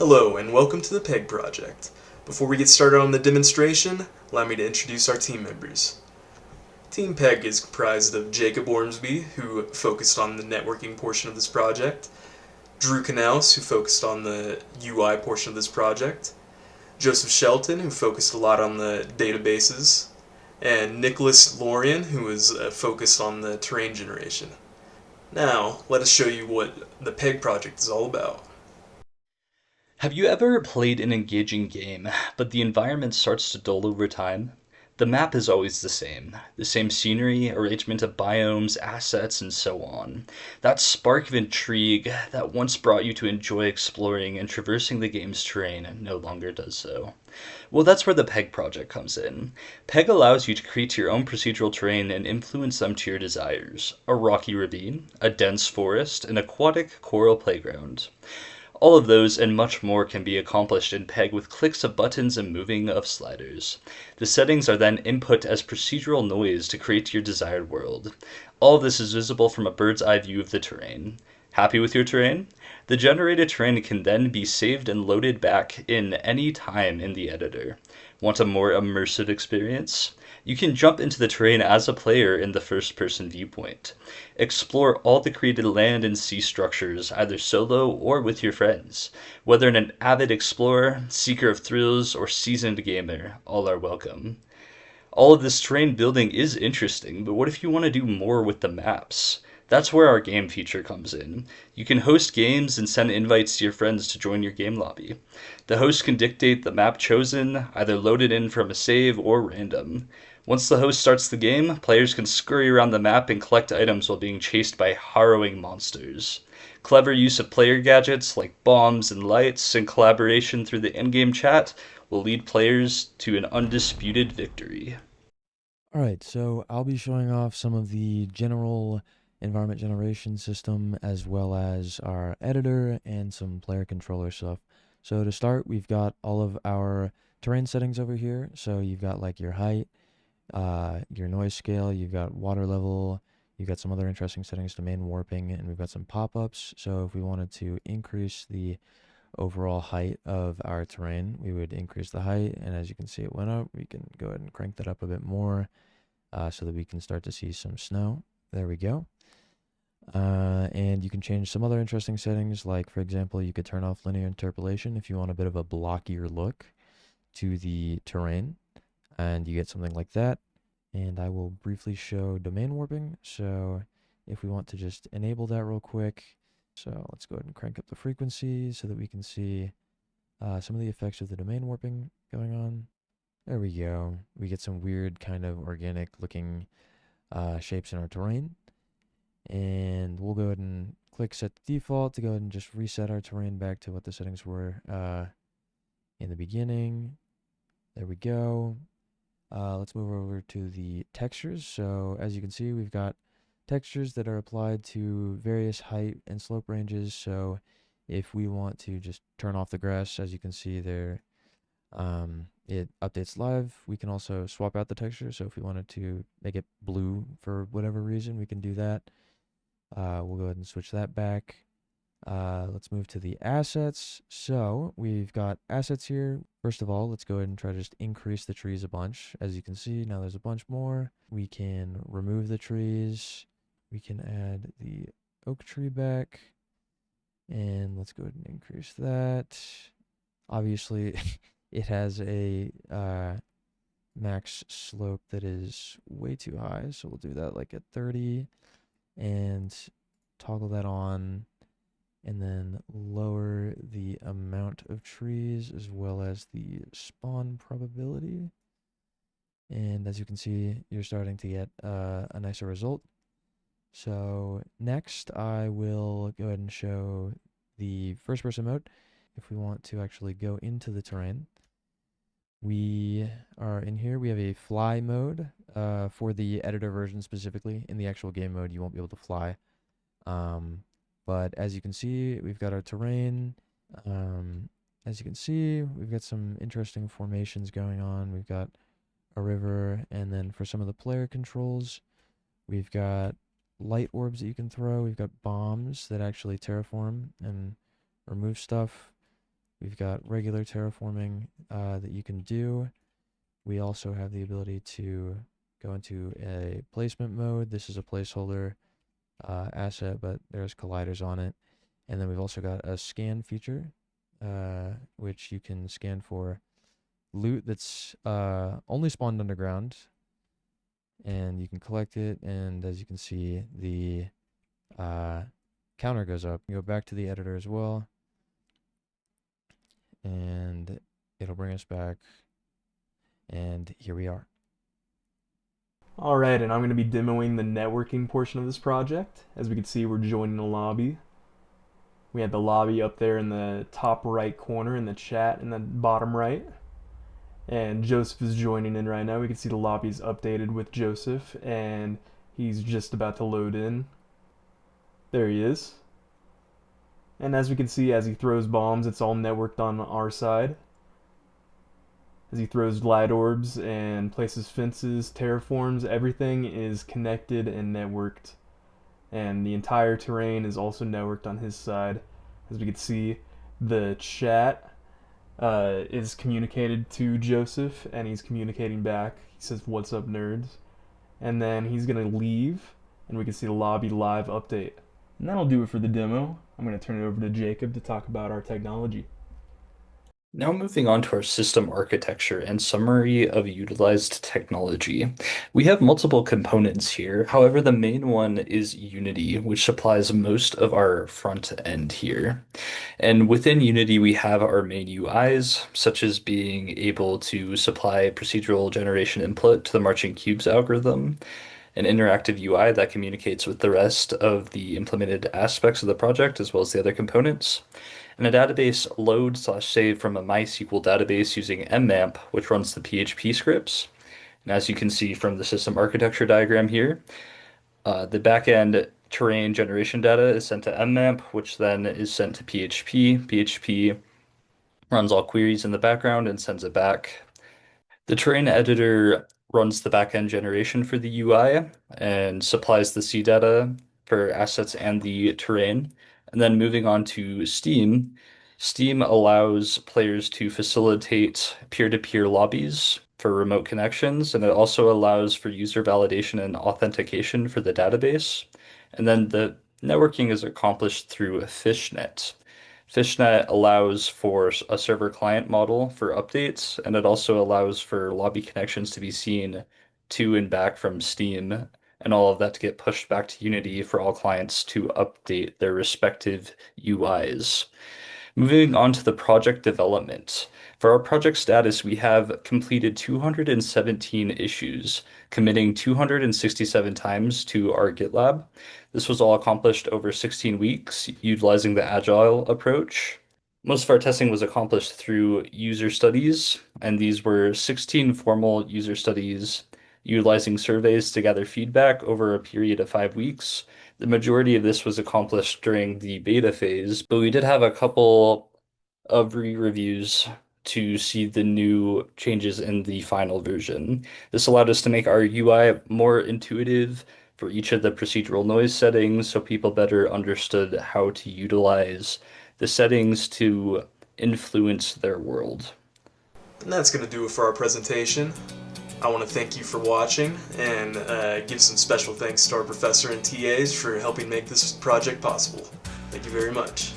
Hello and welcome to the PEGG project. Before we get started on the demonstration, allow me to introduce our team members. Team PEGG is comprised of Jacob Ormsby, who focused on the networking portion of this project, Drew Canals, who focused on the UI portion of this project, Joseph Shelton, who focused a lot on the databases, and Nicholas Lorian, who was focused on the terrain generation. Now, let us show you what the PEGG project is all about. Have you ever played an engaging game, but the environment starts to dull over time? The map is always the same scenery, arrangement of biomes, assets, and so on. That spark of intrigue that once brought you to enjoy exploring and traversing the game's terrain no longer does so. Well, that's where the PEG project comes in. PEG allows you to create your own procedural terrain and influence them to your desires. A rocky ravine, a dense forest, an aquatic coral playground. All of those and much more can be accomplished in PEG with clicks of buttons and moving of sliders. The settings are then input as procedural noise to create your desired world. All of this is visible from a bird's eye view of the terrain. Happy with your terrain? The generated terrain can then be saved and loaded back in any time in the editor. Want a more immersive experience? You can jump into the terrain as a player in the first person viewpoint. Explore all the created land and sea structures, either solo or with your friends. Whether an avid explorer, seeker of thrills, or seasoned gamer, all are welcome. All of this terrain building is interesting, but what if you want to do more with the maps? That's where our game feature comes in. You can host games and send invites to your friends to join your game lobby. The host can dictate the map chosen, either loaded in from a save or random. Once the host starts the game, players can scurry around the map and collect items while being chased by harrowing monsters. Clever use of player gadgets like bombs and lights and collaboration through the in-game chat will lead players to an undisputed victory. All right, so I'll be showing off some of the general environment generation system as well as our editor and some player controller stuff. So to start, we've got all of our terrain settings over here. So you've got like your height, your noise scale, you've got water level, you've got some other interesting settings, domain warping, and we've got some pop-ups. So if we wanted to increase the overall height of our terrain, we would increase the height, and as you can see it went up. We can go ahead and crank that up a bit more so that we can start to see some snow. There we go. And you can change some other interesting settings, like for example, you could turn off linear interpolation if you want a bit of a blockier look to the terrain, and you get something like that. And I will briefly show domain warping. So if we want to just enable that real quick, so let's go ahead and crank up the frequency so that we can see some of the effects of the domain warping going on. There we go. We get some weird kind of organic looking shapes in our terrain. And we'll go ahead and click set default to go ahead and just reset our terrain back to what the settings were in the beginning. There we go. Let's move over to the textures. So as you can see, we've got textures that are applied to various height and slope ranges. So if we want to just turn off the grass, as you can see there, it updates live. We can also swap out the texture. So if we wanted to make it blue for whatever reason, we can do that. We'll go ahead and switch that back. Let's move to the assets. So we've got assets here. First of all, let's go ahead and try to just increase the trees a bunch. As you can see, now there's a bunch more. We can remove the trees. We can add the oak tree back. And let's go ahead and increase that. Obviously, it has a max slope that is way too high. So we'll do that like at 30 and toggle that on, and then lower the amount of trees as well as the spawn probability. And as you can see, you're starting to get a nicer result. So next, I will go ahead and show the first person mode. If we want to actually go into the terrain, we are in here. We have a fly mode for the editor version specifically. In the actual game mode, you won't be able to fly. But as you can see, we've got our terrain. As you can see, we've got some interesting formations going on. We've got a river, and then for some of the player controls, we've got light orbs that you can throw. We've got bombs that actually terraform and remove stuff. We've got regular terraforming that you can do. We also have the ability to go into a placement mode. This is a placeholder asset, but there's colliders on it. And then we've also got a scan feature, which you can scan for loot that's only spawned underground, and you can collect it. And as you can see, the counter goes up. You go back to the editor as well, and it'll bring us back, and here we are. Alright, and I'm going to be demoing the networking portion of this project. As we can see, we're joining a lobby. We have the lobby up there in the top right corner, in the chat in the bottom right. And Joseph is joining in right now. We can see the lobby's updated with Joseph, and he's just about to load in. There he is. And as we can see, as he throws bombs, it's all networked on our side. As he throws light orbs and places fences, terraforms, everything is connected and networked. And the entire terrain is also networked on his side. As we can see, the chat is communicated to Joseph, and he's communicating back. He says, "What's up, nerds?" And then he's going to leave, and we can see the lobby live update. And that'll do it for the demo. I'm going to turn it over to Jacob to talk about our technology. Now moving on to our system architecture and summary of utilized technology. We have multiple components here. However, the main one is Unity, which supplies most of our front end here. And within Unity, we have our main UIs, such as being able to supply procedural generation input to the marching cubes algorithm, an interactive UI that communicates with the rest of the implemented aspects of the project, as well as the other components, and a database load/save from a MySQL database using mmap, which runs the PHP scripts. And as you can see from the system architecture diagram here, the backend terrain generation data is sent to mmap, which then is sent to PHP. PHP runs all queries in the background and sends it back. The terrain editor runs the backend generation for the UI and supplies the C data for assets and the terrain. And then moving on to Steam, Steam allows players to facilitate peer-to-peer lobbies for remote connections, and it also allows for user validation and authentication for the database. And then the networking is accomplished through Fishnet. Fishnet allows for a server client model for updates, and it also allows for lobby connections to be seen to and back from Steam, and all of that to get pushed back to Unity for all clients to update their respective UIs. Moving on to the project development. For our project status, we have completed 217 issues, committing 267 times to our GitLab. This was all accomplished over 16 weeks, utilizing the Agile approach. Most of our testing was accomplished through user studies, and these were 16 formal user studies utilizing surveys to gather feedback over a period of 5 weeks. The majority of this was accomplished during the beta phase, but we did have a couple of re-reviews to see the new changes in the final version. This allowed us to make our UI more intuitive for each of the procedural noise settings so people better understood how to utilize the settings to influence their world. And that's going to do it for our presentation. I want to thank you for watching and give some special thanks to our professor and TAs for helping make this project possible. Thank you very much.